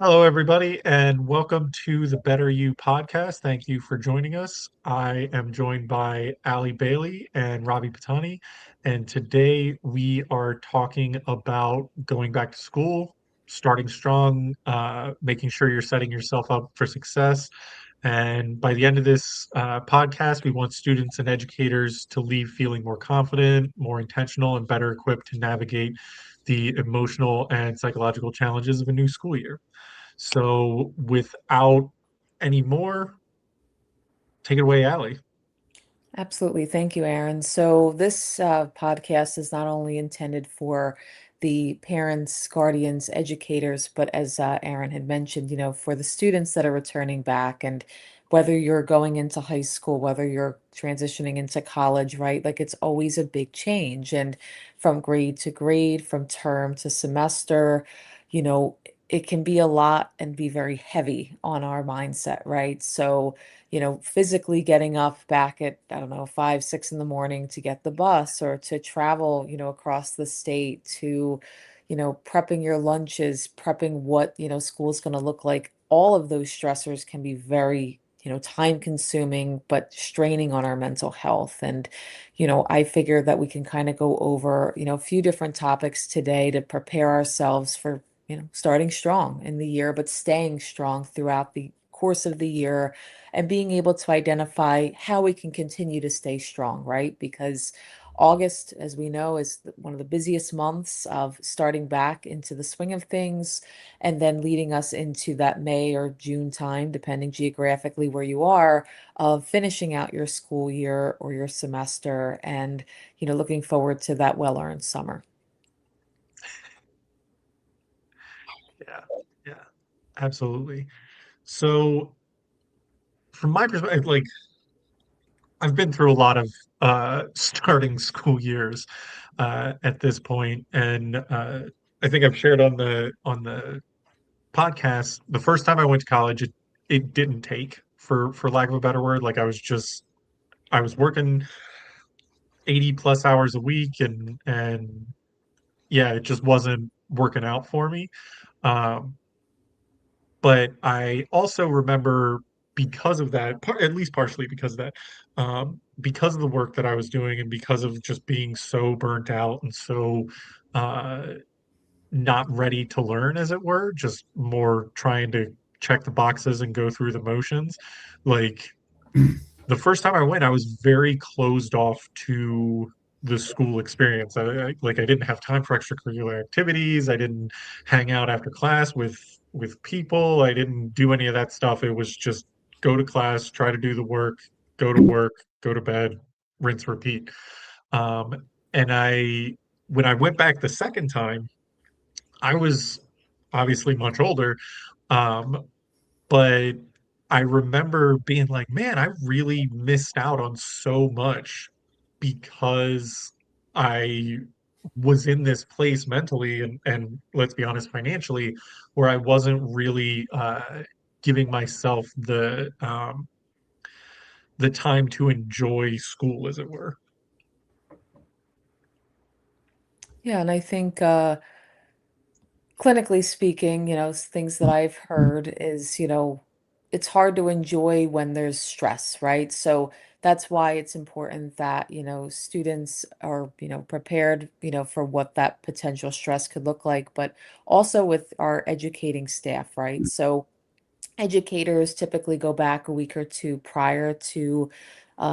Hello, everybody, and welcome to the Better You podcast. Thank you for joining us. I am joined by Ali Bailey and Robbie Patani, and today we are talking about going back to school, starting strong, making sure you're setting yourself up for success. And by the end of this podcast, we want students and educators to leave feeling more confident, more intentional, and better equipped to navigate the emotional and psychological challenges of a new school year. So without any more, take it away, Allie. Absolutely. Thank you, Aaron. So, this podcast is not only intended for the parents, guardians, educators, but as Aaron had mentioned, for the students that are returning back, and whether you're going into high school, whether you're transitioning into college, right? Like it's always a big change. And from grade to grade, from term to semester, you know, it can be a lot and be very heavy on our mindset, right? So, physically getting up back at, I don't know, 5, 6 in the morning to get the bus or to travel, across the state to, prepping your lunches, prepping what, school's going to look like. All of those stressors can be very, time consuming, but straining on our mental health. And, I figure that we can kind of go over, a few different topics today to prepare ourselves for, starting strong in the year, but staying strong throughout the course of the year and being able to identify how we can continue to stay strong, right? Because August, as we know, is one of the busiest months of starting back into the swing of things and then leading us into that May or June time, depending geographically where you are, of finishing out your school year or your semester and, looking forward to that well-earned summer. Yeah, yeah, absolutely. So from my perspective, like I've been through a lot of starting school years at this point, and I think I've shared on the podcast the first time I went to college, it didn't take for lack of a better word. Like I was working 80 plus hours a week and yeah, it just wasn't working out for me. Um, but I also remember because of that, at least partially because of that, because of the work that I was doing and because of just being so burnt out and so uh, not ready to learn, as it were, just more trying to check the boxes and go through the motions. Like the first time I went, I was very closed off to the school experience. I didn't have time for extracurricular activities. I didn't hang out after class with people. I didn't do any of that stuff. It was just go to class, try to do the work, go to bed, rinse, repeat. Um, and when I went back the second time, I was obviously much older, um, but I remember being like, man, I really missed out on so much because I was in this place mentally and let's be honest, financially, where I wasn't really giving myself the time to enjoy school, as it were. Yeah, and I think clinically speaking, things that I've heard is, it's hard to enjoy when there's stress, right? So that's why it's important that, students are, prepared, for what that potential stress could look like, but also with our educating staff, right? So educators typically go back a week or two prior to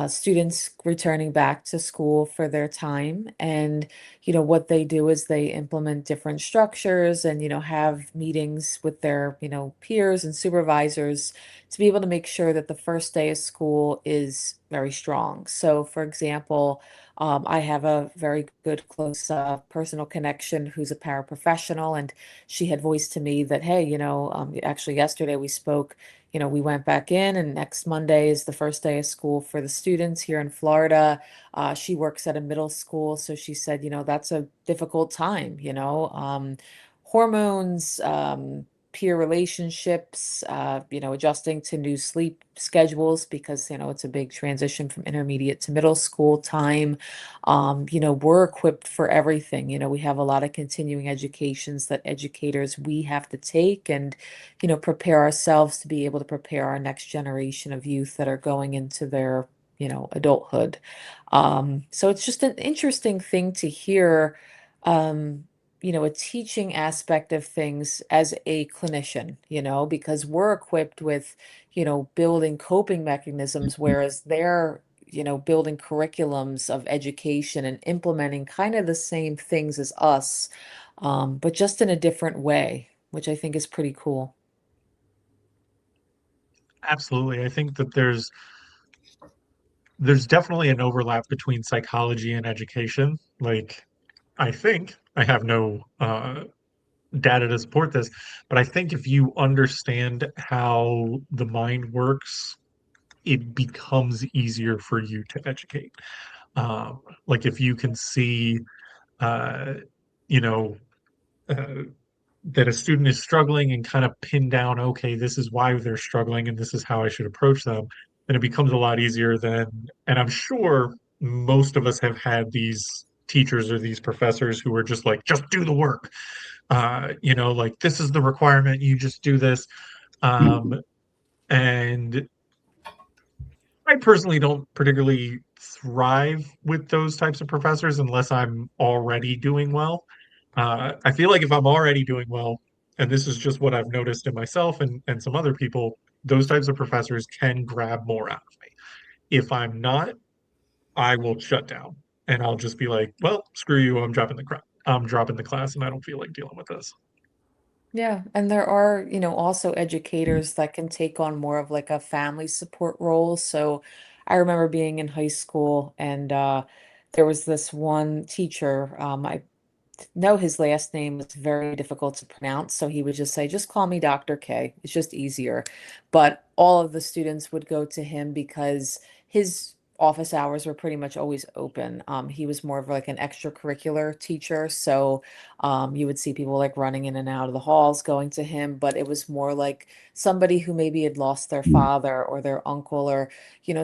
students returning back to school for their time. And, what they do is they implement different structures and, have meetings with their, peers and supervisors to be able to make sure that the first day of school is very strong. So, for example, I have a very good, close personal connection who's a paraprofessional, and she had voiced to me that, hey, actually yesterday we spoke, we went back in, and next Monday is the first day of school for the students here in Florida. She works at a middle school, so she said, that's a difficult time, hormones, peer relationships, adjusting to new sleep schedules because, it's a big transition from intermediate to middle school time. We're equipped for everything. We have a lot of continuing educations that educators we have to take and, prepare ourselves to be able to prepare our next generation of youth that are going into their, adulthood. So it's just an interesting thing to hear, um, a teaching aspect of things as a clinician, because we're equipped with, building coping mechanisms, whereas they're, building curriculums of education and implementing kind of the same things as us, but just in a different way, which I think is pretty cool. Absolutely. I think that there's definitely an overlap between psychology and education. Like, I think I have no data to support this, but I think if you understand how the mind works, it becomes easier for you to educate. Like if you can see, uh, you know, uh, that a student is struggling and kind of pin down, okay, this is why they're struggling and this is how I should approach them, then it becomes a lot easier than, and I'm sure most of us have had these teachers or these professors who are just like, just do the work. Like this is the requirement, you just do this. Um, and I personally don't particularly thrive with those types of professors unless I'm already doing well. I feel like if I'm already doing well, and this is just what I've noticed in myself and some other people, those types of professors can grab more out of me. If I'm not, I will shut down and I'll just be like, well, screw you, I'm dropping the class and I don't feel like dealing with this. Yeah, and there are, also educators that can take on more of like a family support role. So I remember being in high school and there was this one teacher, I know his last name was very difficult to pronounce, so he would just say, just call me Dr. K. It's just easier. But all of the students would go to him because his office hours were pretty much always open. He was more of like an extracurricular teacher, so you would see people like running in and out of the halls going to him, but it was more like somebody who maybe had lost their father or their uncle or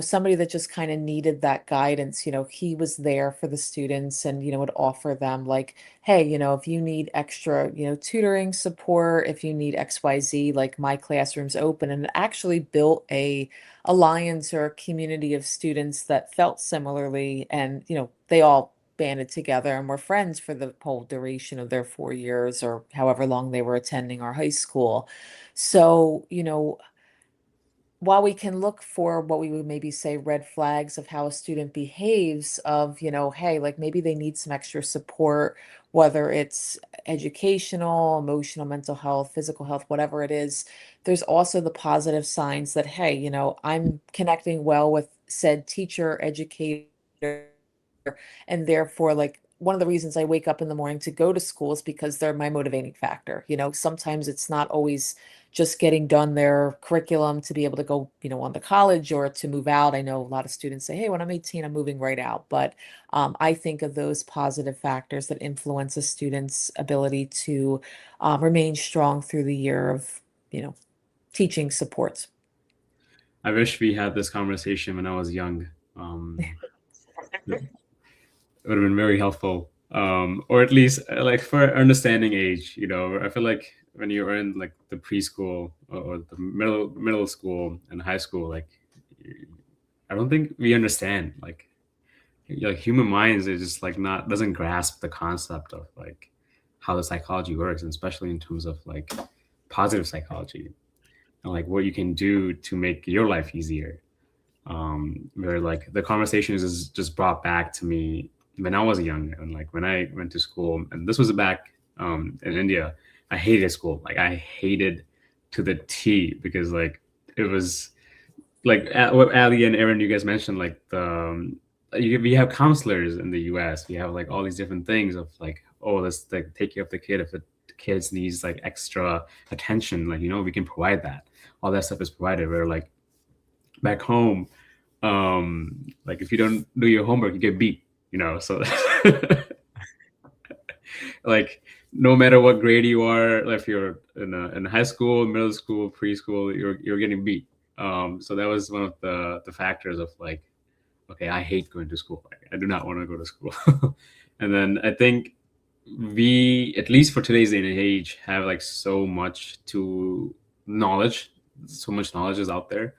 somebody that just kind of needed that guidance. He was there for the students and, would offer them like, hey, if you need extra, tutoring support, if you need XYZ, like my classroom's open. And it actually built a alliance or a community of students that felt similarly. And, they all banded together and were friends for the whole duration of their 4 years or however long they were attending our high school. So, while we can look for what we would maybe say red flags of how a student behaves of, hey, like maybe they need some extra support, whether it's educational, emotional, mental health, physical health, whatever it is, there's also the positive signs that, hey, I'm connecting well with said teacher, educator, and therefore like one of the reasons I wake up in the morning to go to school is because they're my motivating factor. Sometimes it's not always just getting done their curriculum to be able to go, on to college or to move out. I know a lot of students say, hey, when I'm 18, I'm moving right out. But I think of those positive factors that influence a student's ability to remain strong through the year of, you know, teaching supports. I wish we had this conversation when I was young. It would have been very helpful, or at least like for understanding age. I feel like when you're in like the preschool or the middle school and high school, like I don't think we understand like human minds is just like not doesn't grasp the concept of like how the psychology works, and especially in terms of like positive psychology and like what you can do to make your life easier. Where like the conversation is just brought back to me when I was young and like when I went to school, and this was back in India. I hated school. Like I hated to the T because like it was like what Ali and Aaron you guys mentioned, like we have counselors in the US. We have like all these different things of like, oh, let's like take care of the kid if the kids needs like extra attention, like we can provide that. All that stuff is provided. Where like back home, like if you don't do your homework, you get beat. So like no matter what grade you are, if you're in high school, middle school, preschool, you're getting beat. So that was one of the factors of like, okay, I hate going to school. I do not want to go to school. And then I think we, at least for today's day and age, have like so much to knowledge, so much knowledge is out there,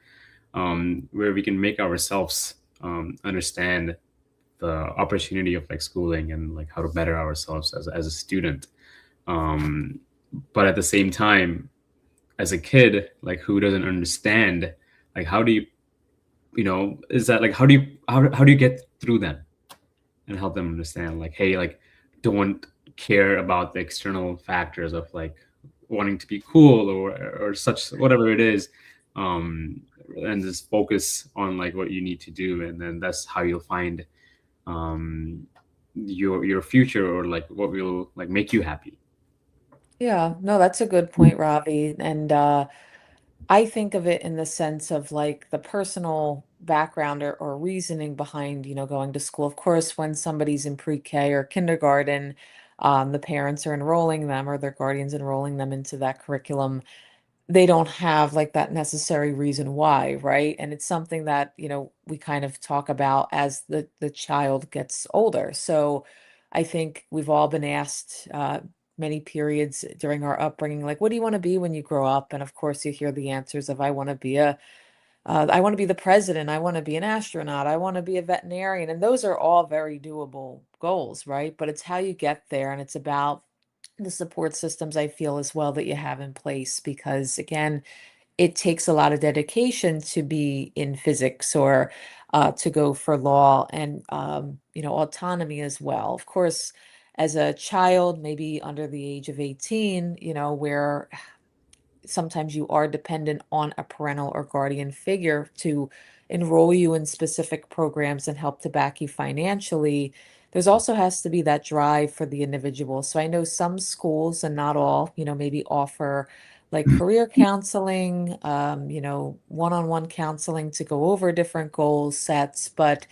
where we can make ourselves understand the opportunity of like schooling and like how to better ourselves as a student. Um, but at the same time, as a kid, like who doesn't understand, like how do you, is that like how do you get through them and help them understand like, hey, like don't care about the external factors of like wanting to be cool or such, whatever it is, um and just focus on like what you need to do, and then that's how you'll find um your future, or like what will like make you happy. Yeah, no, that's a good point, Ravi. And I think of it in the sense of like the personal background or reasoning behind, going to school. Of course, when somebody's in pre-K or kindergarten, the parents are enrolling them or their guardians enrolling them into that curriculum. They don't have like that necessary reason why, right? And it's something that, we kind of talk about as the child gets older. So I think we've all been asked many periods during our upbringing, like, what do you want to be when you grow up? And of course, you hear the answers of, I want to be the president, I want to be an astronaut, I want to be a veterinarian. And those are all very doable goals, right? But it's how you get there, and it's about the support systems I feel as well that you have in place, because again, it takes a lot of dedication to be in physics or to go for law, and autonomy as well. Of course, as a child, maybe under the age of 18, where sometimes you are dependent on a parental or guardian figure to enroll you in specific programs and help to back you financially. There's also has to be that drive for the individual. So I know some schools, and not all, maybe offer like career counseling, one-on-one counseling to go over different goal sets, but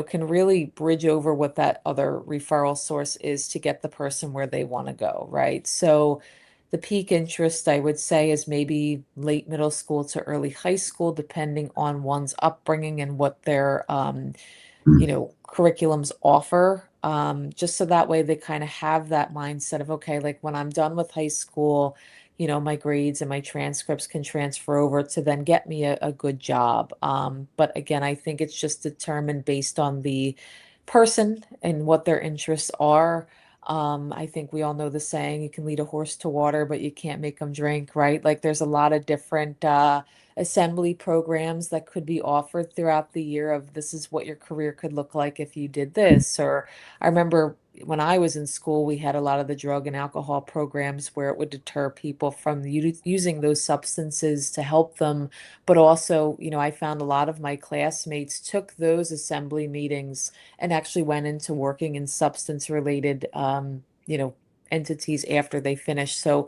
can really bridge over what that other referral source is to get the person where they want to go, right? So the peak interest, I would say, is maybe late middle school to early high school, depending on one's upbringing and what their curriculums offer. Just so that way they kind of have that mindset of, okay, like when I'm done with high school, my grades and my transcripts can transfer over to then get me a good job. But again, I think it's just determined based on the person and what their interests are. I think we all know the saying, you can lead a horse to water, but you can't make them drink, right? Like there's a lot of different assembly programs that could be offered throughout the year of this is what your career could look like if you did this. Or I remember when I was in school, we had a lot of the drug and alcohol programs where it would deter people from using those substances to help them. But also, I found a lot of my classmates took those assembly meetings and actually went into working in substance related, entities after they finished. So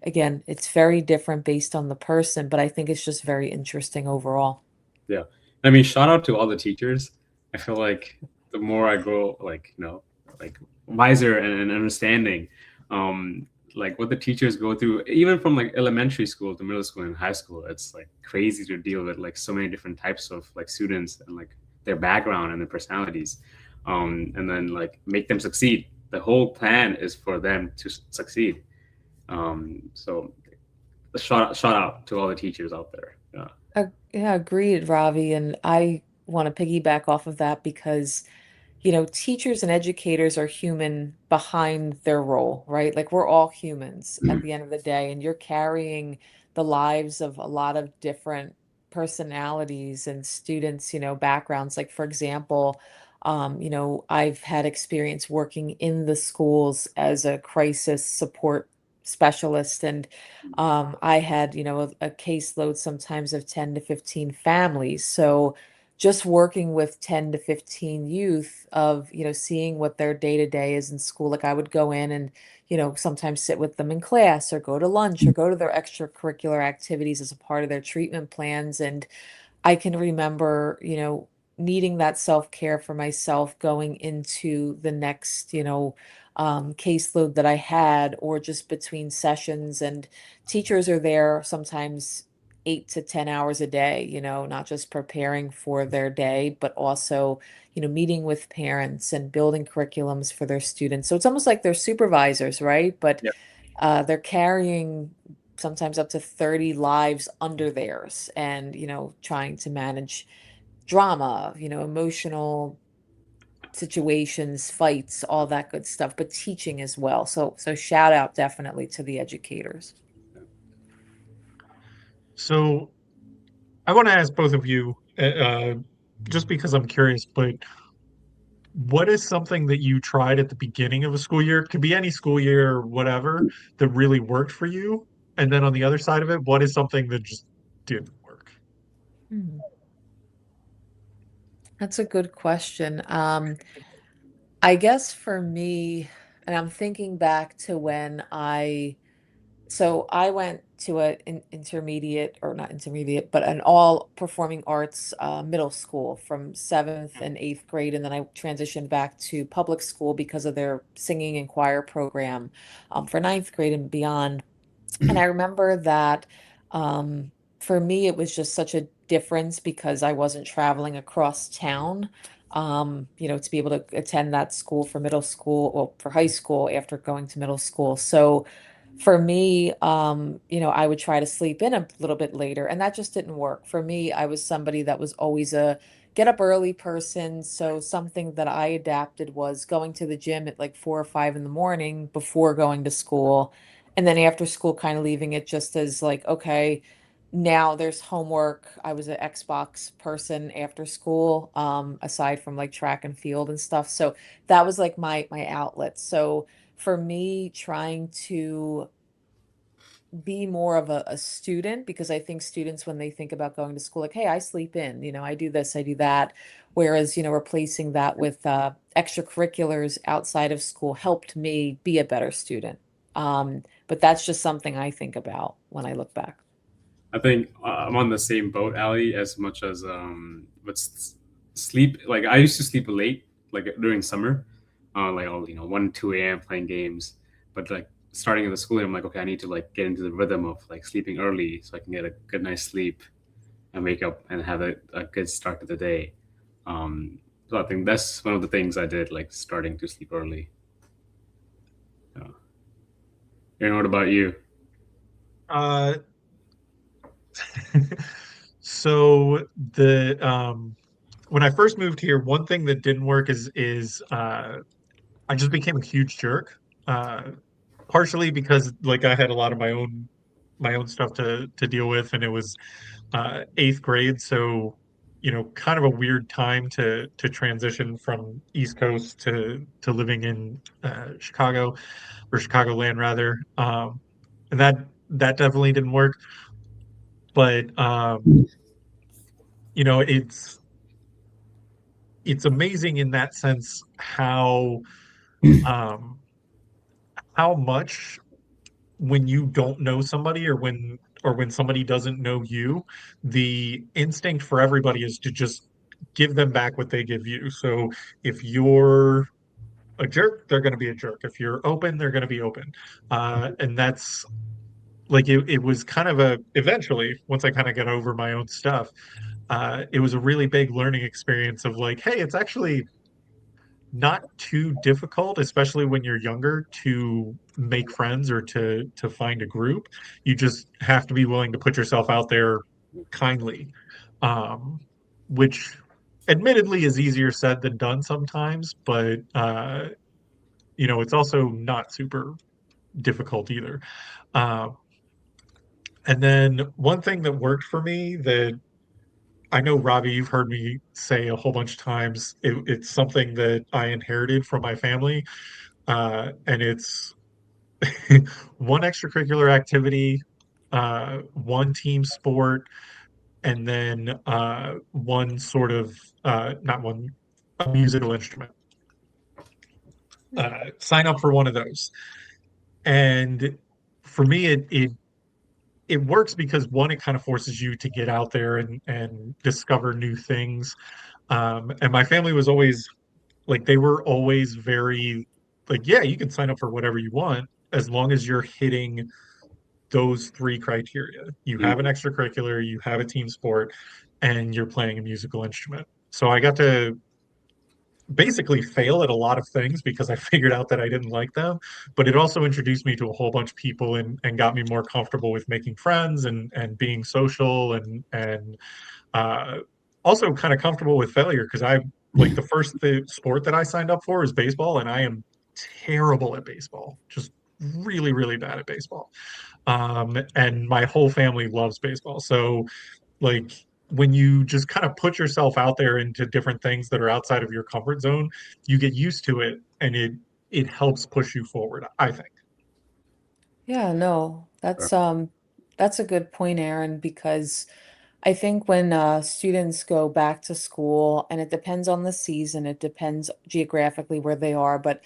again, it's very different based on the person, but I think it's just very interesting overall. Yeah. I mean, shout out to all the teachers. I feel like the more I grow, like, like wiser and understanding, um, like what the teachers go through, even from like elementary school to middle school and high school, it's like crazy to deal with like so many different types of like students and like their background and their personalities, and then like make them succeed. The whole plan is for them to succeed. So shout out to all the teachers out there. Yeah. Yeah, agreed, Ravi. And I want to piggyback off of that because teachers and educators are human behind their role, right? Like we're all humans at the end of the day, and you're carrying the lives of a lot of different personalities and students, backgrounds. Like, for example, I've had experience working in the schools as a crisis support specialist, and I had, a caseload sometimes of 10 to 15 families. So, just working with 10 to 15 youth of, seeing what their day to day is in school. Like I would go in and, sometimes sit with them in class or go to lunch or go to their extracurricular activities as a part of their treatment plans. And I can remember, needing that self-care for myself going into the next, caseload that I had, or just between sessions. And teachers are there sometimes 8 to 10 hours a day, not just preparing for their day, but also, meeting with parents and building curriculums for their students. So it's almost like they're supervisors, right? But Yeah. they're carrying sometimes up to 30 lives under theirs, and, trying to manage drama, emotional situations, fights, all that good stuff, but teaching as well. So shout out definitely to the educators. So I want to ask both of you, just because I'm curious, but what is something that you tried at the beginning of a school year? It could be any school year or whatever that really worked for you. And then on the other side of it, what is something that just didn't work? Hmm. That's a good question. I guess for me, and I'm thinking back to when I went to an intermediate, or not intermediate, but an all performing arts middle school from seventh and eighth grade. And then I transitioned back to public school because of their singing and choir program for ninth grade and beyond. And I remember that um, for me, it was just such a difference because I wasn't traveling across town, to be able to attend that school for middle school or for high school after going to middle school. So for me, I would try to sleep in a little bit later, and that just didn't work. For me, I was somebody that was always a get up early person. So something that I adapted was going to the gym at like 4 or 5 in the morning before going to school, and then after school kind of leaving it just as like, okay, now there's homework. I was an Xbox person after school, aside from like track and field and stuff. So that was like my outlet. So for me, trying to be more of a student, because I think students, when they think about going to school, like, hey, I sleep in, I do this, I do that. Whereas, replacing that with extracurriculars outside of school helped me be a better student. But that's just something I think about when I look back. I think I'm on the same boat, Ali, as much as sleep. Like I used to sleep late, like during summer, like all 1, 2 a.m. playing games. But like starting in the school year, I'm like, okay, I need to like get into the rhythm of like sleeping early so I can get a good night's sleep and wake up and have a good start to the day. So I think that's one of the things I did, like starting to sleep early. Yeah. Aaron, what about you? Uh, so the when I first moved here, one thing that didn't work is I just became a huge jerk. Uh, Partially because like I had a lot of my own stuff to deal with, and it was eighth grade, so kind of a weird time to transition from East Coast to living in Chicago, or Chicagoland rather. And that definitely didn't work. But you know, it's amazing in that sense um how much, when you don't know somebody, or when somebody doesn't know you, the instinct for everybody is to just give them back what they give you. So if you're a jerk, they're going to be a jerk. If you're open, they're going to be open. And that's like it was kind of a eventually, once I kind of got over my own stuff, it was a really big learning experience of like, hey, it's actually not too difficult, especially when you're younger, to make friends or to find a group. You just have to be willing to put yourself out there kindly, um, which admittedly is easier said than done sometimes, but it's also not super difficult either. Um, and then one thing that worked for me that I know, Robbie, you've heard me say a whole bunch of times, it's something that I inherited from my family, and it's one extracurricular activity, one team sport, and then one sort of not one a musical instrument. Sign up for one of those, and for me, it works because one, it kind of forces you to get out there and discover new things. And my family was always like they were always very like, yeah, you can sign up for whatever you want as long as you're hitting those three criteria. You have an Mm. extracurricular, you have a team sport, and you're playing a musical instrument. So I got to basically fail at a lot of things because I figured out that I didn't like them. But it also introduced me to a whole bunch of people and got me more comfortable with making friends and being social and uh, also kind of comfortable with failure because I like the first sport that I signed up for is baseball, and I am terrible at baseball, just really, really bad at baseball. And my whole family loves baseball. So like when you just kind of put yourself out there into different things that are outside of your comfort zone, you get used to it and it helps push you forward, I think. Yeah, no, that's a good point, Aaron, because I think when students go back to school, and it depends on the season, it depends geographically where they are, but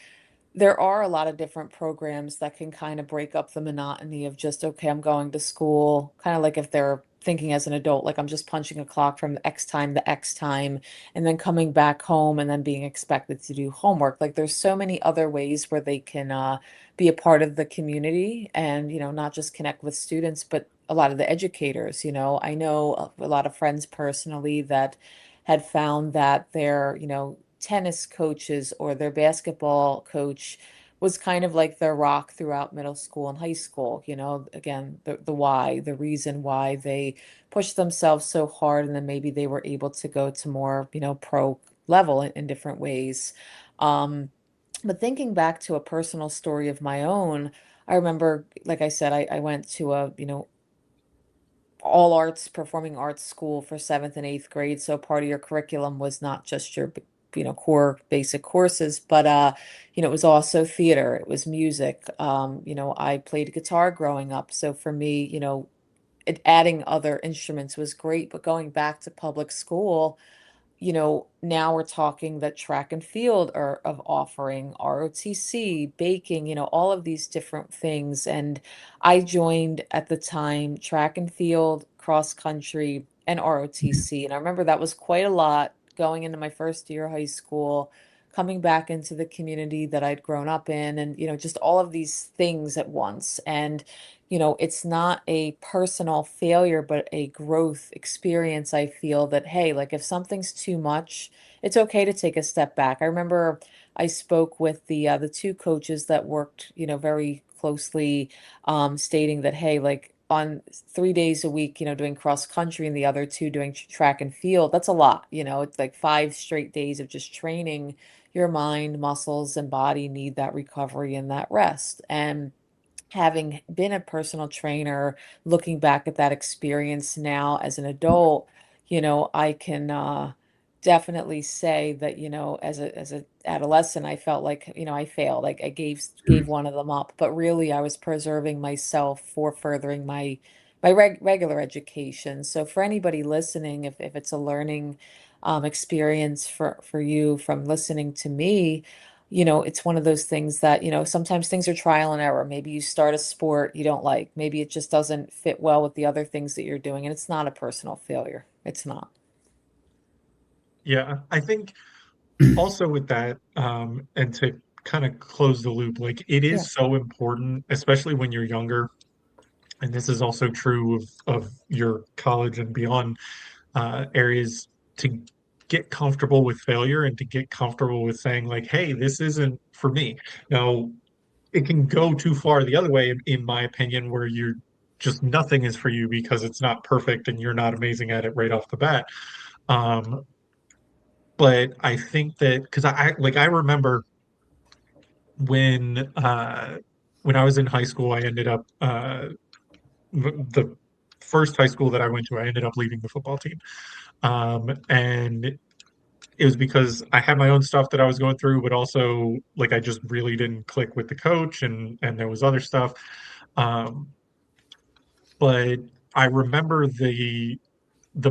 there are a lot of different programs that can kind of break up the monotony of just, okay, I'm going to school, kind of like if they're thinking as an adult, like I'm just punching a clock from X time to X time, and then coming back home and then being expected to do homework. Like there's so many other ways where they can be a part of the community and, not just connect with students, but a lot of the educators. I know a lot of friends personally that had found that their, tennis coaches or their basketball coach was kind of like their rock throughout middle school and high school. Again, the why, the reason why they pushed themselves so hard, and then maybe they were able to go to more, pro level in different ways. Um, but thinking back to a personal story of my own, I remember, like I said, I went to a, all arts performing arts school for seventh and eighth grade. So part of your curriculum was not just your core basic courses, but it was also theater, it was music. I played guitar growing up, so for me, adding other instruments was great. But going back to public school, now we're talking that track and field are of offering ROTC, baking, all of these different things. And I joined at the time track and field, cross country, and ROTC. And I remember that was quite a lot going into my first year of high school, coming back into the community that I'd grown up in, and, just all of these things at once. And it's not a personal failure, but a growth experience. I feel that, hey, like if something's too much, it's okay to take a step back. I remember I spoke with the two coaches that worked, very closely, stating that, hey, like on 3 days a week, doing cross country and the other two doing track and field, that's a lot. It's like 5 straight days of just training. Your mind, muscles, and body need that recovery and that rest. And having been a personal trainer, looking back at that experience now as an adult, I can definitely say that, as a adolescent, I felt like, I failed. Like I gave one of them up, but really I was preserving myself for furthering my regular education. So for anybody listening, if it's a learning experience for you from listening to me, it's one of those things that, sometimes things are trial and error. Maybe you start a sport you don't like. Maybe it just doesn't fit well with the other things that you're doing. And it's not a personal failure. It's not. Yeah, I think also with that, and to kind of close the loop, like it Yeah. is so important, especially when you're younger, and this is also true of your college and beyond areas, to get comfortable with failure and to get comfortable with saying like, hey, this isn't for me. Now, it can go too far the other way, in my opinion, where you're just nothing is for you because it's not perfect and you're not amazing at it right off the bat. Um, but I think that because like I remember when when I was in high school, I ended up the first high school that I went to, I ended up leaving the football team. And it was because I had my own stuff that I was going through, but also like I just really didn't click with the coach and there was other stuff. Um, but I remember the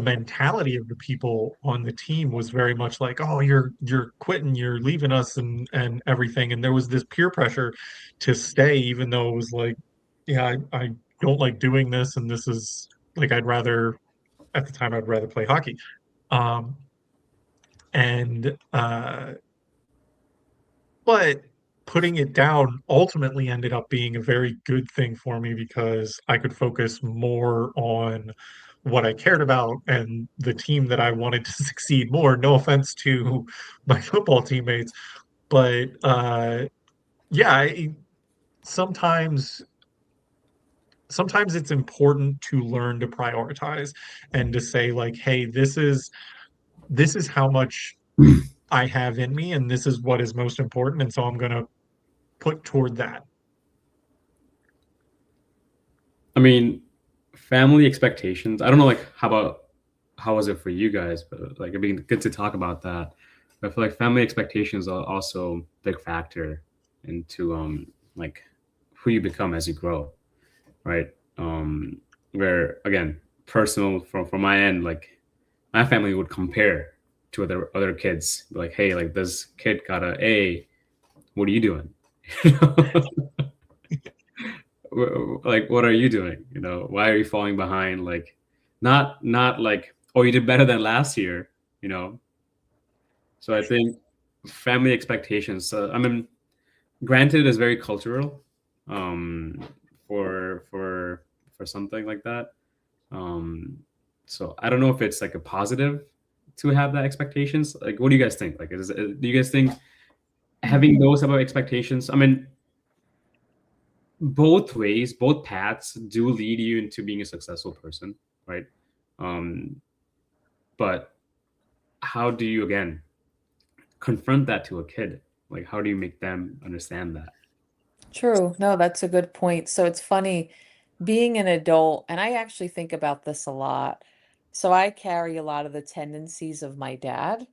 mentality of the people on the team was very much like, oh, you're quitting, you're leaving us and everything. And there was this peer pressure to stay, even though it was like, yeah, I don't like doing this, and this is like I'd rather at the time I'd rather play hockey. Um, and but putting it down ultimately ended up being a very good thing for me because I could focus more on what I cared about and the team that I wanted to succeed more. No offense to my football teammates, but yeah, sometimes sometimes it's important to learn to prioritize and to say like, hey, this is how much I have in me and this is what is most important, and so I'm going to put toward that. I mean, family expectations. I don't know, like, how was it for you guys? But like, it'd be good to talk about that. But I feel like family expectations are also a big factor into like who you become as you grow, right? Where again, personal from my end, like my family would compare to other kids, like, hey, like this kid got a A, what are you doing? Like, what are you doing? Why are you falling behind? Like, not like, oh, you did better than last year. you know so I think family expectations, I mean, granted, is very cultural, um for something like that. um so I don't know if it's like a positive to have that expectations. Like, what do you guys think? Like, do you guys think having those type of expectations, I mean, both ways, both paths do lead you into being a successful person, right? Um, but how do you, again, confront that to a kid? Like, how do you make them understand that? True. No, that's a good point. So it's funny being an adult, and I actually think about this a lot. So I carry a lot of the tendencies of my dad,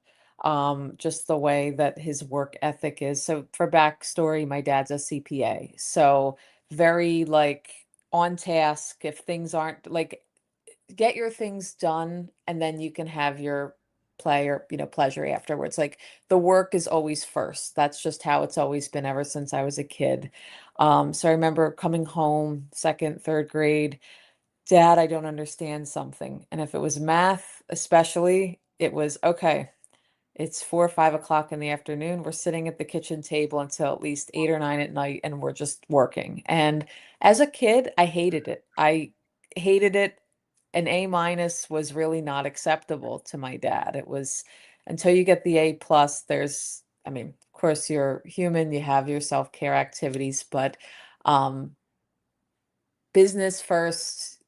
just the way that his work ethic is. So for backstory, my dad's a CPA. So very like on task. If things aren't like get your things done and then you can have your play or pleasure afterwards. Like the work is always first. That's just how it's always been ever since I was a kid. So I remember coming home second, third grade, Dad, I don't understand something. And if it was math especially, it was okay, it's 4 or 5 o'clock in the afternoon. We're sitting at the kitchen table until at least 8 or 9 at night, and we're just working. And as a kid, I hated it. I hated it. An A- was really not acceptable to my dad. It was until you get the A+, I mean, of course, you're human, you have your self-care activities, but um, business first,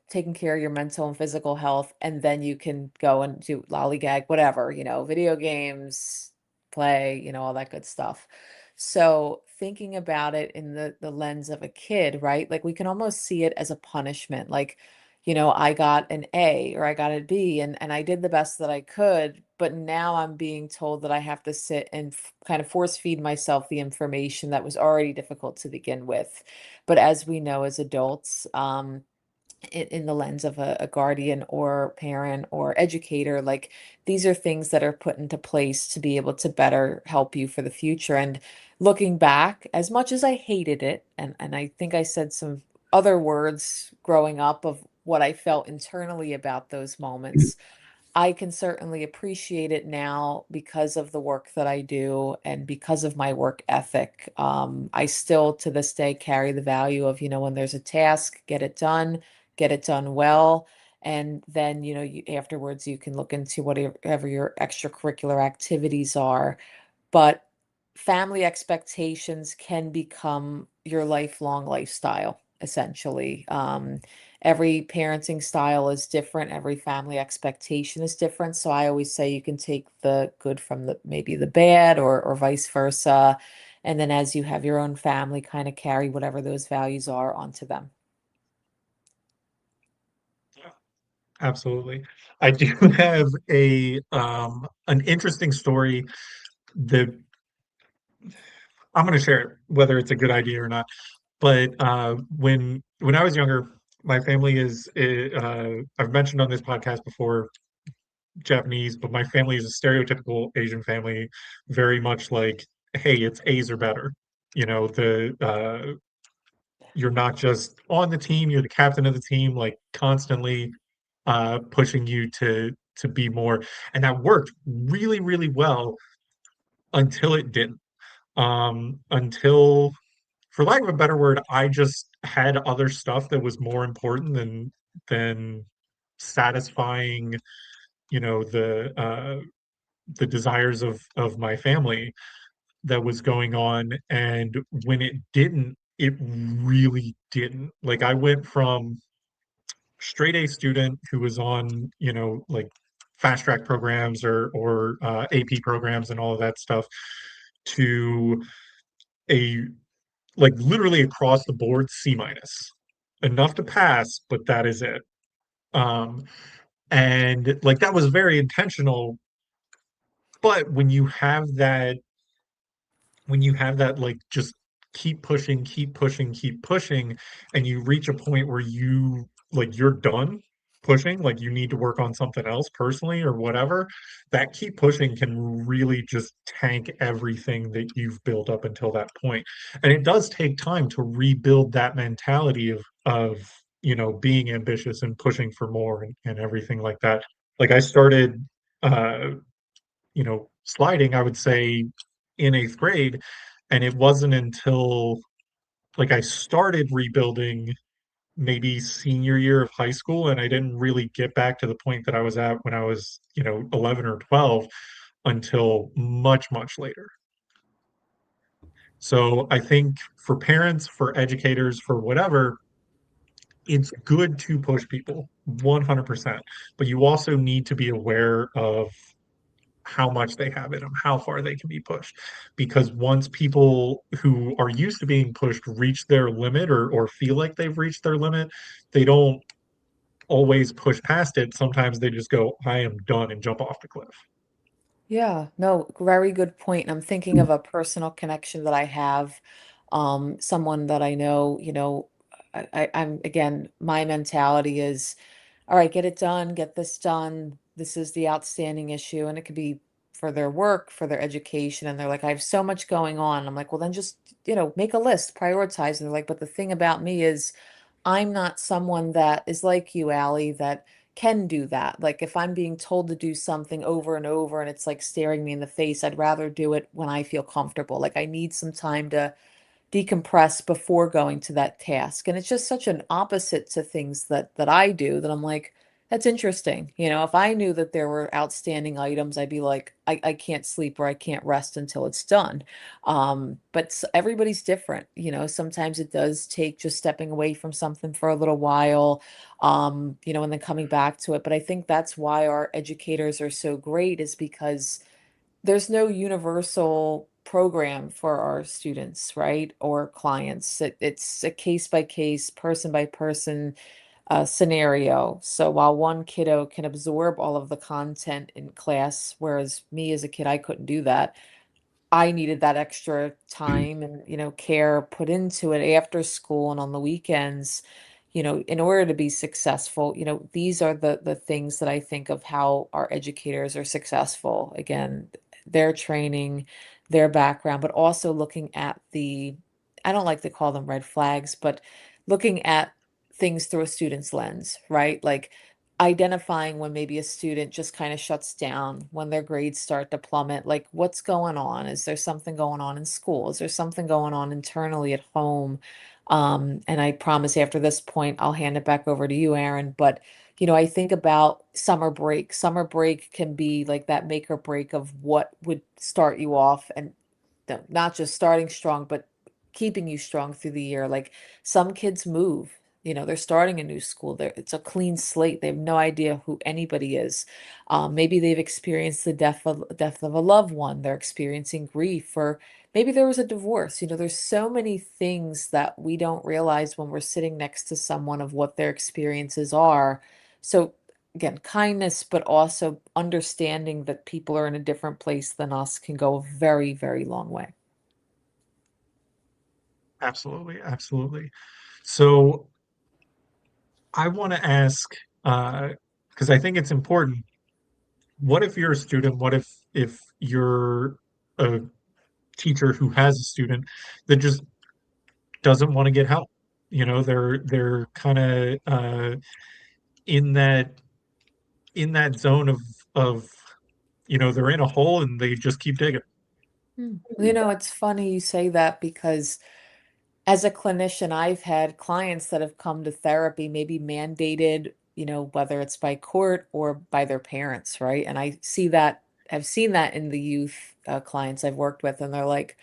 taking care of your mental and physical health, and then you can go and do lollygag, whatever, video games, play, all that good stuff. So thinking about it in the lens of a kid, right? Like we can almost see it as a punishment. Like, I got an A or I got a B and I did the best that I could, but now I'm being told that I have to sit and kind of force feed myself the information that was already difficult to begin with. But as we know as adults, in the lens of a guardian or parent or educator, like these are things that are put into place to be able to better help you for the future. And looking back, as much as I hated it, and I think I said some other words growing up of what I felt internally about those moments, I can certainly appreciate it now because of the work that I do and because of my work ethic. I still to this day carry the value of, when there's a task, get it done well. And then, afterwards you can look into whatever your extracurricular activities are. But family expectations can become your lifelong lifestyle, essentially. Every parenting style is different, every family expectation is different. So I always say you can take the good from the maybe the bad or vice versa. And then as you have your own family, kind of carry whatever those values are onto them. Absolutely. I do have a an interesting story that I'm going to share it, whether it's a good idea or not. But when I was younger, my family I've mentioned on this podcast before, Japanese, but my family is a stereotypical Asian family, very much like, hey, it's A's or better. The you're not just on the team, you're the captain of the team, like constantly pushing you to be more. And that worked really, really well until it didn't. until, for lack of a better word, I just had other stuff that was more important than satisfying, the desires of my family that was going on. And when it didn't, it really didn't. Like I went from straight A student who was on, like fast track programs or AP programs and all of that stuff to a like literally across the board C minus. Enough to pass, but that is it. Um, and like that was very intentional, but when you have that like just keep pushing, keep pushing, keep pushing, and you reach a point where you're done pushing, like you need to work on something else personally or whatever, that keep pushing can really just tank everything that you've built up until that point. And it does take time to rebuild that mentality of being ambitious and pushing for more and everything like that. Like I started sliding, I would say, in eighth grade. And it wasn't until like I started rebuilding maybe senior year of high school, and I didn't really get back to the point that I was at when I was, 11 or 12 until much, much later. So I think for parents, for educators, for whatever, it's good to push people 100%, but you also need to be aware of how much they have in them, how far they can be pushed. Because once people who are used to being pushed reach their limit or feel like they've reached their limit, they don't always push past it. Sometimes they just go, I am done and jump off the cliff. Yeah, no, very good point. I'm thinking of a personal connection that I have, someone that I know, I'm again, my mentality is, all right, get it done, get this done. This is the outstanding issue. And it could be for their work, for their education. And they're like, I have so much going on. I'm like, well, then just, make a list, prioritize. And they're like, but the thing about me is I'm not someone that is like you, Allie, that can do that. Like if I'm being told to do something over and over and it's like staring me in the face, I'd rather do it when I feel comfortable. Like I need some time to decompress before going to that task. And it's just such an opposite to things that I do that I'm like, that's interesting. If I knew that there were outstanding items, I'd be like, I can't sleep or I can't rest until it's done. But everybody's different. Sometimes it does take just stepping away from something for a little while, and then coming back to it. But I think that's why our educators are so great is because there's no universal program for our students, right? Or clients. It's a case by case, person by person scenario. So while one kiddo can absorb all of the content in class, whereas me as a kid, I couldn't do that. I needed that extra time and, care put into it after school and on the weekends, in order to be successful. These are the things that I think of how our educators are successful. Again, their training, their background, but also looking at I don't like to call them red flags, but looking at things through a student's lens, right? Like identifying when maybe a student just kind of shuts down, when their grades start to plummet, like what's going on? Is there something going on in school? Is there something going on internally at home? And I promise after this point, I'll hand it back over to you, Aaron. But, I think about summer break. Summer break can be like that make or break of what would start you off and not just starting strong, but keeping you strong through the year. Like some kids move, they're starting a new school. It's a clean slate. They have no idea who anybody is. Maybe they've experienced the death of a loved one. They're experiencing grief, or maybe there was a divorce. There's so many things that we don't realize when we're sitting next to someone of what their experiences are. So again, kindness, but also understanding that people are in a different place than us can go a very, very long way. Absolutely, absolutely. So I want to ask, because I think it's important. What if you're a student? What if you're a teacher who has a student that just doesn't want to get help? They're kind of in that zone of they're in a hole and they just keep digging. It's funny you say that because as a clinician, I've had clients that have come to therapy, maybe mandated, whether it's by court or by their parents, right? And I've seen that in the youth clients I've worked with, and they're like,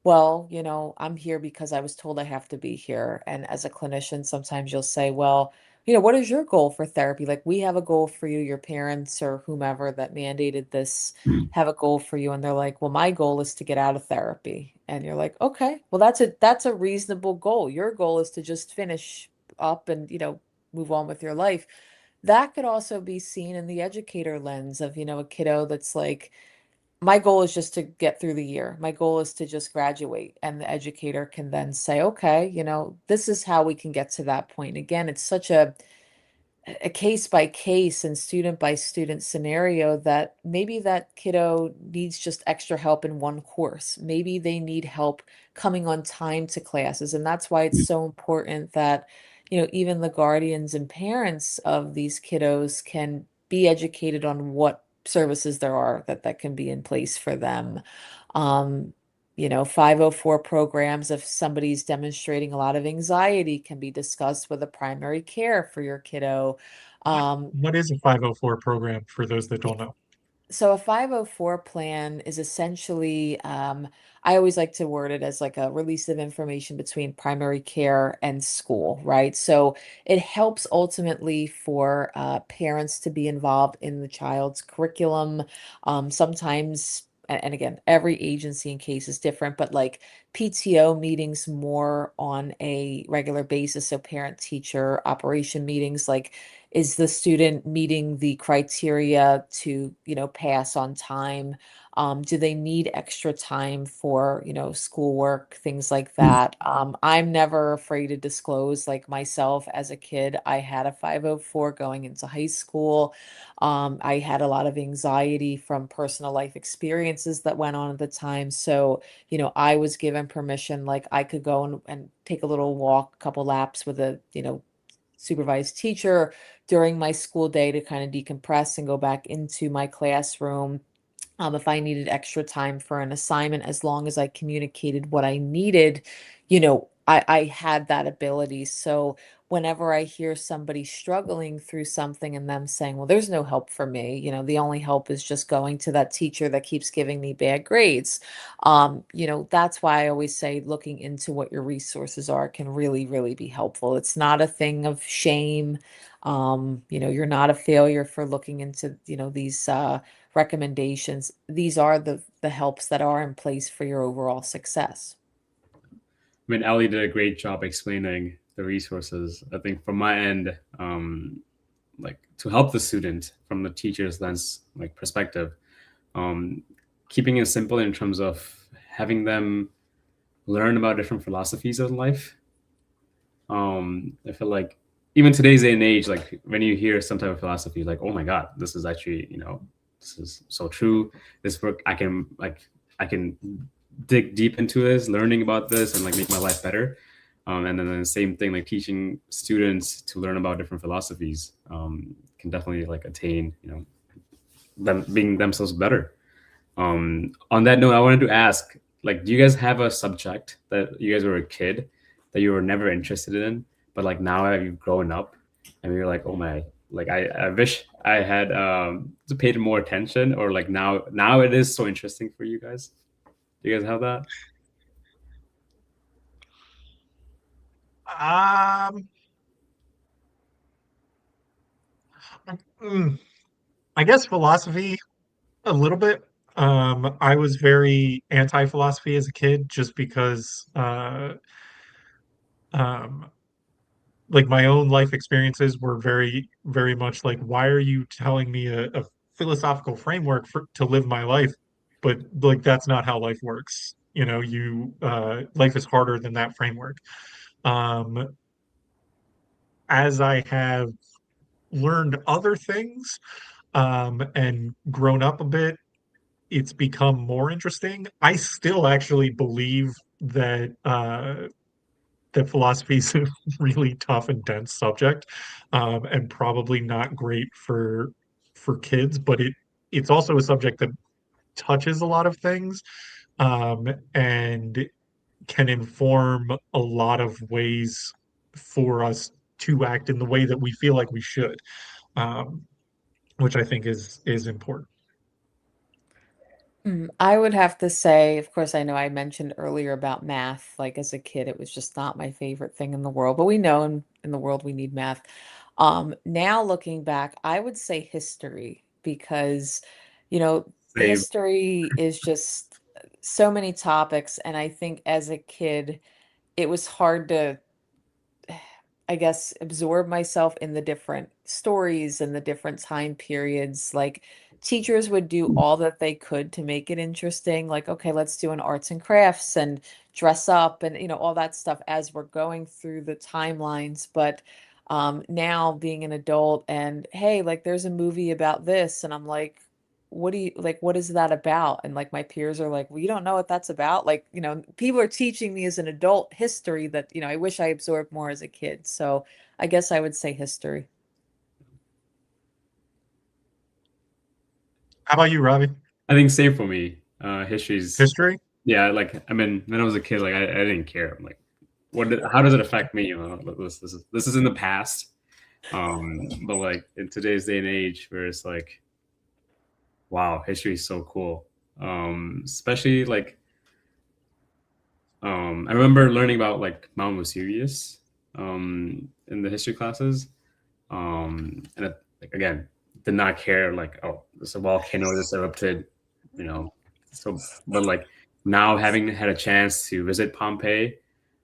well, I'm here because I was told I have to be here. And as a clinician, sometimes you'll say, well, what is your goal for therapy? Like, we have a goal for you, your parents or whomever that mandated this have a goal for you. And they're like, well, my goal is to get out of therapy. And you're like, okay, well, that's a reasonable goal. Your goal is to just finish up and, move on with your life. That could also be seen in the educator lens of, a kiddo that's like, my goal is just to get through the year. My goal is to just graduate. And the educator can then say, okay, this is how we can get to that point. Again, it's such a case by case and student by student scenario that maybe that kiddo needs just extra help in one course. Maybe they need help coming on time to classes. And that's why it's so important that, even the guardians and parents of these kiddos can be educated on what services there are that can be in place for them. Um, 504 programs, if somebody's demonstrating a lot of anxiety, can be discussed with a primary care for your kiddo. What Um, what is a 504 program for those that don't know? so a 504 plan is essentially, I always like to word it as like a release of information between primary care and school, right? So it helps ultimately for parents to be involved in the child's curriculum. Sometimes, and again, every agency and case is different, but like PTO meetings more on a regular basis. So parent teacher operation meetings, like, is the student meeting the criteria to, pass on time? Do they need extra time for, schoolwork, things like that? I'm never afraid to disclose, like myself as a kid, I had a 504 going into high school. I had a lot of anxiety from personal life experiences that went on at the time. So, I was given permission, like I could go and take a little walk, a couple laps with a, supervised teacher during my school day to kind of decompress and go back into my classroom. If I needed extra time for an assignment, as long as I communicated what I needed, I had that ability. So whenever I hear somebody struggling through something and them saying, well, there's no help for me, the only help is just going to that teacher that keeps giving me bad grades. That's why I always say looking into what your resources are can really, really be helpful. It's not a thing of shame. You're not a failure for looking into, these recommendations. These are the helps that are in place for your overall success. I mean, Ali did a great job explaining the resources. I think from my end, like to help the student from the teacher's lens, like perspective, um, keeping it simple in terms of having them learn about different philosophies of life. I feel like even today's day and age, like when you hear some type of philosophy, like, oh my God, this is actually, this is so true. This work, I can dig deep into this, learning about this and like make my life better. And then the same thing, like teaching students to learn about different philosophies can definitely like attain, them being themselves better. On that note, I wanted to ask, like, do you guys have a subject that you guys were a kid that you were never interested in, but like now you've grown up and you're like, oh my, like I wish I had paid more attention, or like now it is so interesting for you guys. Do you guys have that? Um, mm, I guess philosophy a little bit. I was very anti-philosophy as a kid just because um like my own life experiences were very, very much like, why are you telling me a philosophical framework to live my life? But like that's not how life works. Life is harder than that framework. Um, as I have learned other things, and grown up a bit, it's become more interesting. I still actually believe that philosophy is a really tough and dense subject, and probably not great for kids, but it's also a subject that touches a lot of things. and can inform a lot of ways for us to act in the way that we feel like we should, um, which I think is important. I would have to say, of course, I know I mentioned earlier about math. Like as a kid, it was just not my favorite thing in the world, but we know in the world we need math. Now looking back, I would say history because, Same. history is just so many topics. And I think as a kid, it was hard to I guess, absorb myself in the different stories and the different time periods. Like, teachers would do all that they could to make it interesting. Like, okay, let's do an arts and crafts and dress up and, all that stuff as we're going through the timelines. But now being an adult and, hey, like, there's a movie about this. And I'm like, what do you like? What is that about? And like my peers are like, well, you don't know what that's about. Like, people are teaching me as an adult history that, I wish I absorbed more as a kid. So I guess I would say history. How about you, Robbie? I think same for me. History's History? yeah. Like I mean, when I was a kid, like I didn't care. I'm like, how does it affect me? This is in the past. But like in today's day and age, where it's like, wow, history is so cool. Especially like I remember learning about like Mount Vesuvius in the history classes. And like again, did not care like, oh, this is a volcano just erupted, you know. So but like now having had a chance to visit Pompeii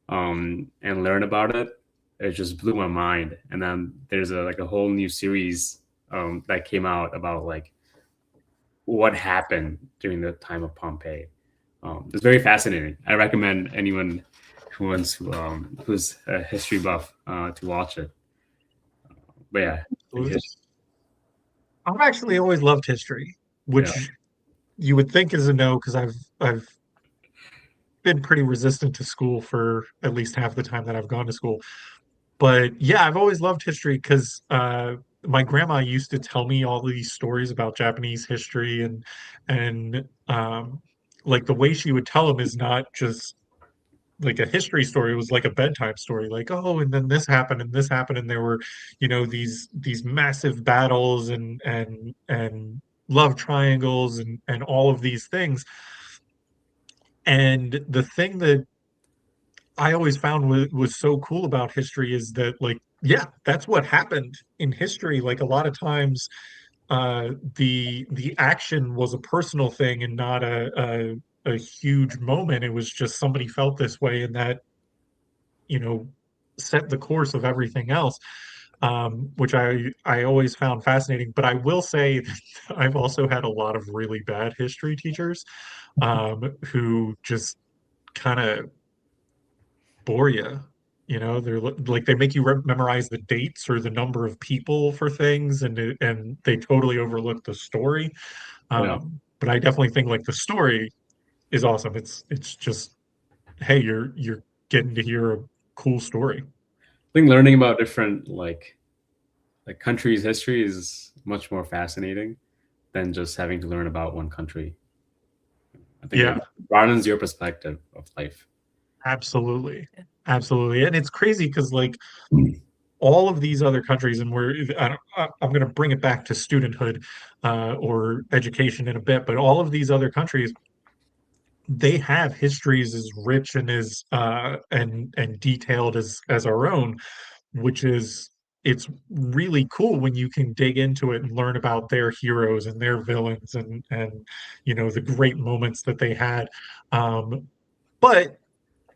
and learn about it, it just blew my mind. And then there's a whole new series that came out about like what happened during the time of Pompeii. It's very fascinating. I recommend anyone who's a history buff to watch it. But yeah, like I've actually always loved history, yeah, which you would think is a no because I've been pretty resistant to school for at least half the time that I've gone to school. But yeah, I've always loved history because my grandma used to tell me all these stories about Japanese history and like the way she would tell them is not just like a history story. It was like a bedtime story, like, oh, and then this happened, and there were, these massive battles and love triangles and all of these things. And the thing that I always found was so cool about history is that, like, yeah, that's what happened in history. Like a lot of times, the action was a personal thing and not a huge moment. It was just somebody felt this way, and that, you know, set the course of everything else, which I always found fascinating. But I will say that I've also had a lot of really bad history teachers who just kind of bore you. They're like they make you memorize the dates or the number of people for things, and they totally overlook the story. yeah. But I definitely think like the story is awesome. It's just, hey, you're getting to hear a cool story. I think learning about different like countries' history is much more fascinating than just having to learn about one country. I think it Yeah, broadens your perspective of life. absolutely. Absolutely. And it's crazy because like all of these other countries, and I'm going to bring it back to studenthood or education in a bit, but all of these other countries, they have histories as rich and as and detailed as our own, which is it's really cool when you can dig into it and learn about their heroes and their villains and the great moments that they had. But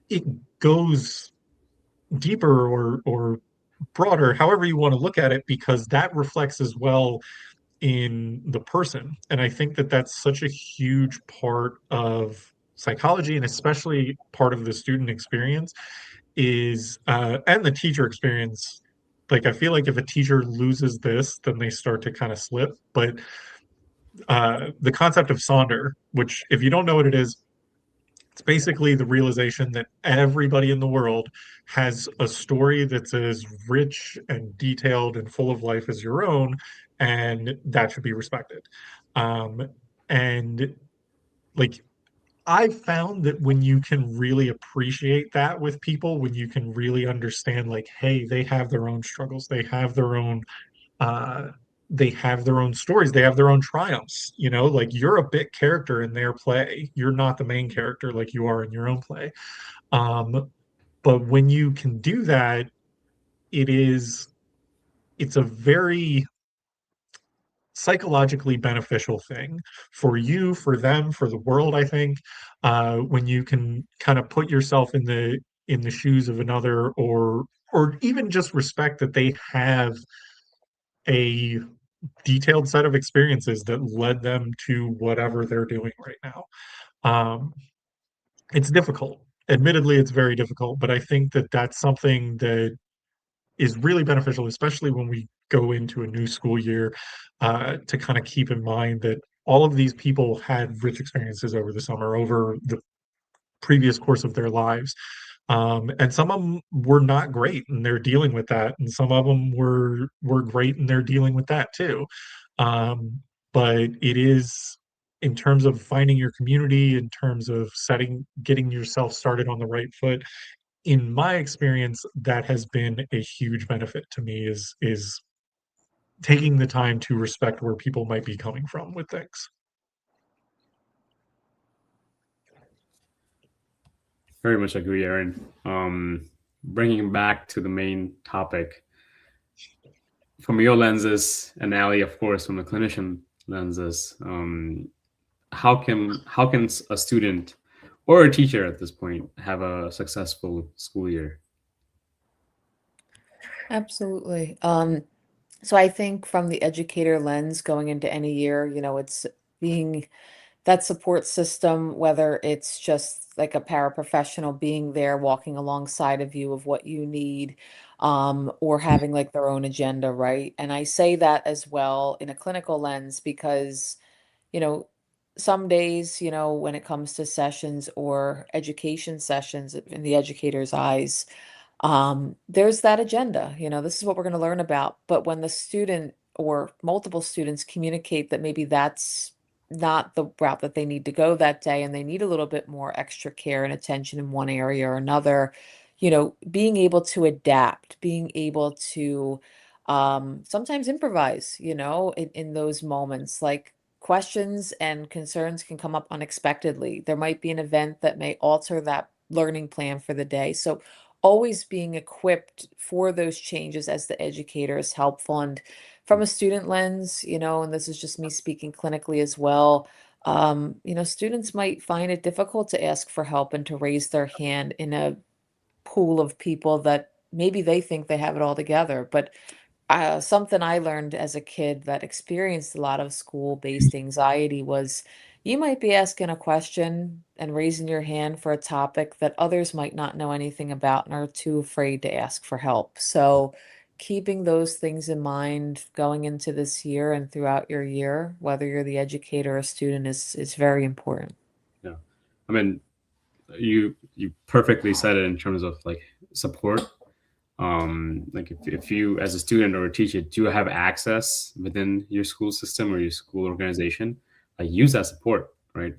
it goes deeper or broader, however you want to look at it, because that reflects as well in the person. And I think that that's such a huge part of psychology and especially part of the student experience is and the teacher experience. Like I feel like if a teacher loses this, then they start to kind of slip. But the concept of Sonder, which if you don't know what it is, it's basically the realization that everybody in the world has a story that's as rich and detailed and full of life as your own, and that should be respected. And like I found that when you can really appreciate that with people, when you can really understand, like, hey, they have their own struggles, uh, they have their own stories, they have their own triumphs, like you're a bit character in their play. You're not the main character like you are in your own play. Um, but when you can do that, it is it's a very psychologically beneficial thing for you, for them, for the world, I think, when you can kind of put yourself in the shoes of another, or even just respect that they have a detailed set of experiences that led them to whatever they're doing right now. Um, it's difficult. Admittedly, it's very difficult, but I think that that's something that is really beneficial, especially when we go into a new school year, to kind of keep in mind that all of these people had rich experiences over the summer, over the previous course of their lives. And some of them were not great and they're dealing with that. And some of them were great and they're dealing with that too. Um, but it is in terms of finding your community, in terms of getting yourself started on the right foot, in my experience, that has been a huge benefit to me is taking the time to respect where people might be coming from with things. Very much agree, Aaron. Bringing back to the main topic, from your lenses, and Ali, of course, from the clinician lenses, how can a student or a teacher at this point have a successful school year? Absolutely. So I think from the educator lens going into any year, it's being that support system, whether it's just like a paraprofessional being there walking alongside of you of what you need, or having like their own agenda, right? And I say that as well in a clinical lens because, you know, some days, when it comes to sessions or education sessions in the educator's eyes, there's that agenda, this is what we're going to learn about. But when the student or multiple students communicate that maybe that's not the route that they need to go that day and they need a little bit more extra care and attention in one area or another, being able to adapt, being able to sometimes improvise, in those moments, like questions and concerns can come up unexpectedly. There might be an event that may alter that learning plan for the day. So always being equipped for those changes as the educator is helpful. And from a student lens, and this is just me speaking clinically as well, students might find it difficult to ask for help and to raise their hand in a pool of people that maybe they think they have it all together. But something I learned as a kid that experienced a lot of school-based anxiety was you might be asking a question and raising your hand for a topic that others might not know anything about and are too afraid to ask for help. So keeping those things in mind going into this year and throughout your year, whether you're the educator or student, is very important. Yeah, I mean, you perfectly said it in terms of like support. Like if you as a student or a teacher do have access within your school system or your school organization, use that support, right?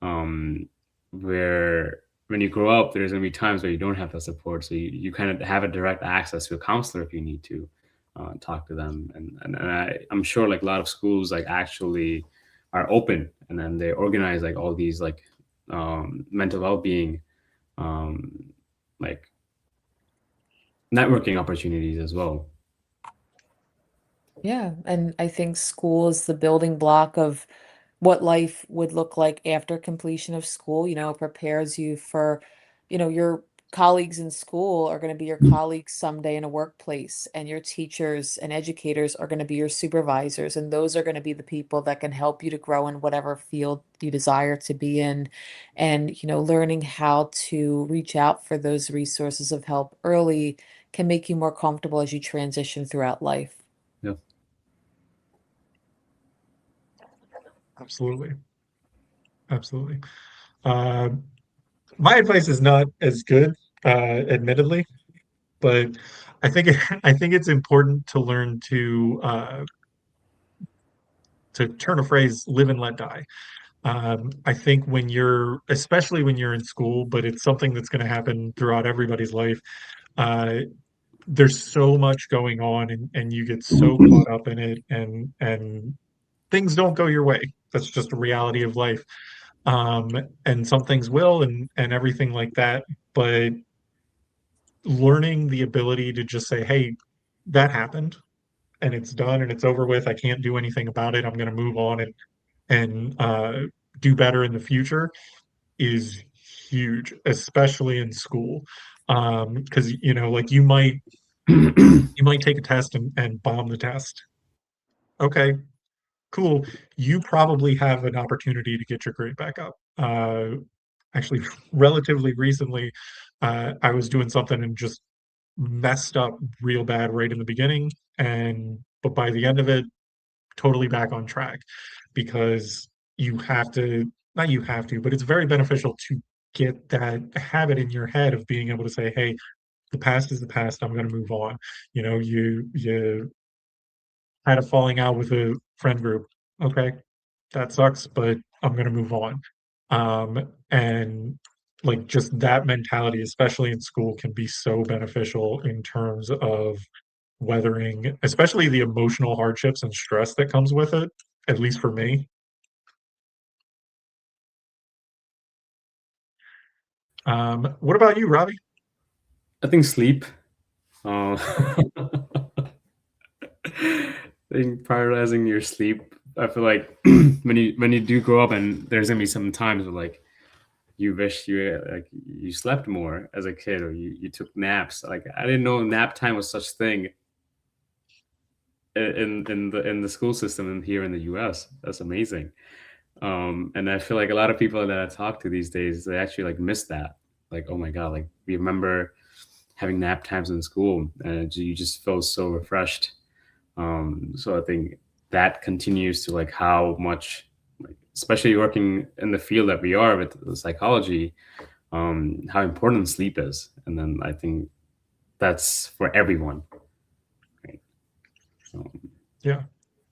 um, where when you grow up, there's going to be times where you don't have that support. So you kind of have a direct access to a counselor if you need to talk to them. I'm sure like a lot of schools like actually are open and then they organize like all these like mental well-being, um, like networking opportunities as well. Yeah, and I think school is the building block of what life would look like after completion of school. It prepares you for, your colleagues in school are going to be your colleagues someday in a workplace, and your teachers and educators are going to be your supervisors, and those are going to be the people that can help you to grow in whatever field you desire to be in. And, learning how to reach out for those resources of help early can make you more comfortable as you transition throughout life. Yeah. Absolutely. Absolutely. Uh, my advice is not as good, admittedly, but I think I think it's important to learn to turn a phrase, live and let die. I think especially when you're in school, but it's something that's going to happen throughout everybody's life. Uh, there's so much going on, and you get so caught up in it, and things don't go your way. That's just a reality of life. Um, and some things will, and everything like that. But learning the ability to just say, "Hey, that happened, and it's done, and it's over with. I can't do anything about it. I'm going to move on and do better in the future," is huge, especially in school. Because like you might take a test and bomb the test. Okay, cool. You probably have an opportunity to get your grade back up. Actually, relatively recently, I was doing something and just messed up real bad right in the beginning, and but by the end of it, totally back on track because you have to, not you have to, but it's very beneficial to get that habit in your head of being able to say, hey, the past is the past. I'm going to move on. You had a falling out with a friend group. Okay, that sucks, but I'm going to move on. And like just that mentality, especially in school, can be so beneficial in terms of weathering, especially the emotional hardships and stress that comes with it, at least for me. What about you, Robbie? I think sleep. Okay. I think prioritizing your sleep. I feel like when you do grow up, and there's gonna be some times where like you wish you slept more as a kid, or you took naps. Like I didn't know nap time was such thing in the school system and here in the U.S. That's amazing. And I feel like a lot of people that I talk to these days, they actually like miss that. Like, oh my god, like we remember having nap times in school, and you just feel so refreshed. So I think that continues to like how much, like, especially working in the field that we are with the psychology, how important sleep is. And then I think that's for everyone. Right? Um, Yeah,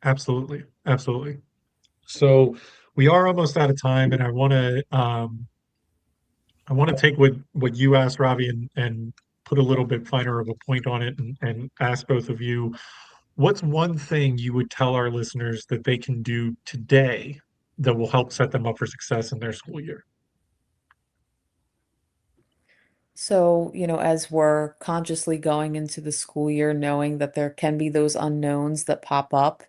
absolutely. Absolutely. So we are almost out of time, and I want to take what you asked, Ravi, and put a little bit finer of a point on it and ask both of you, what's one thing you would tell our listeners that they can do today that will help set them up for success in their school year? So, as we're consciously going into the school year, knowing that there can be those unknowns that pop up,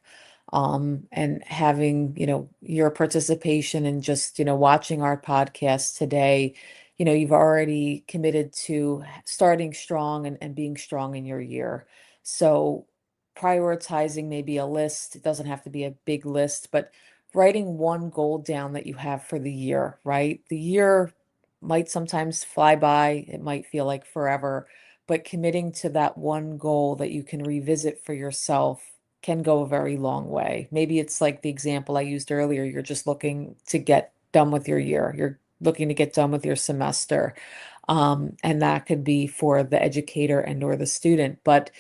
and having, your participation and just, watching our podcast today, you've already committed to starting strong and being strong in your year. So, prioritizing maybe a list, it doesn't have to be a big list, but writing one goal down that you have for the year, right? The year might sometimes fly by, it might feel like forever, but committing to that one goal that you can revisit for yourself can go a very long way. Maybe it's like the example I used earlier, you're just looking to get done with your year. You're looking to get done with your semester. And that could be for the educator and or the student. But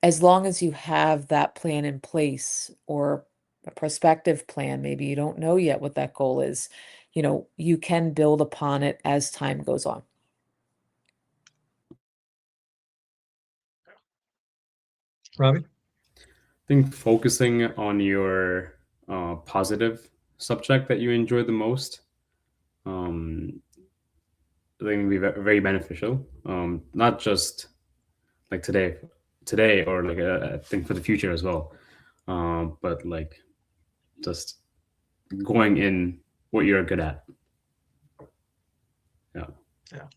as long as you have that plan in place or a prospective plan, maybe you don't know yet what that goal is, you can build upon it as time goes on. Robbie? I think focusing on your positive subject that you enjoy the most, um, I think will be very beneficial. Not just like today, or like I think for the future as well. But like just going in what you're good at. Yeah. Yeah.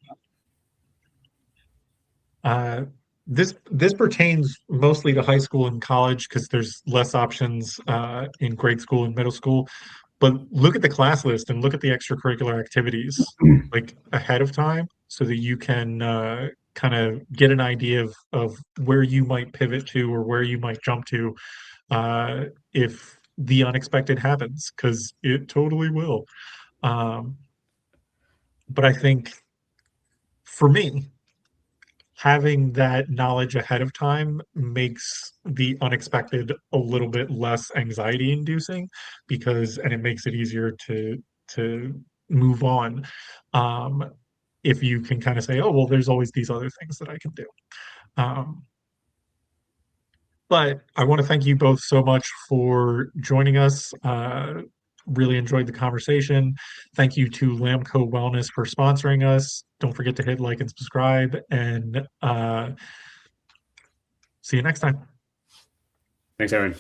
Uh, this pertains mostly to high school and college because there's less options in grade school and middle school. But look at the class list and look at the extracurricular activities like ahead of time so that you can kind of get an idea of where you might pivot to or where you might jump to if the unexpected happens, because it totally will. Um, but I think for me, having that knowledge ahead of time makes the unexpected a little bit less anxiety inducing and it makes it easier to move on. If you can kind of say, oh, well, there's always these other things that I can do. Um, but I want to thank you both so much for joining us. Really enjoyed the conversation. Thank you to LAMCO Wellness for sponsoring us. Don't forget to hit like and subscribe, and see you next time. Thanks, Aaron.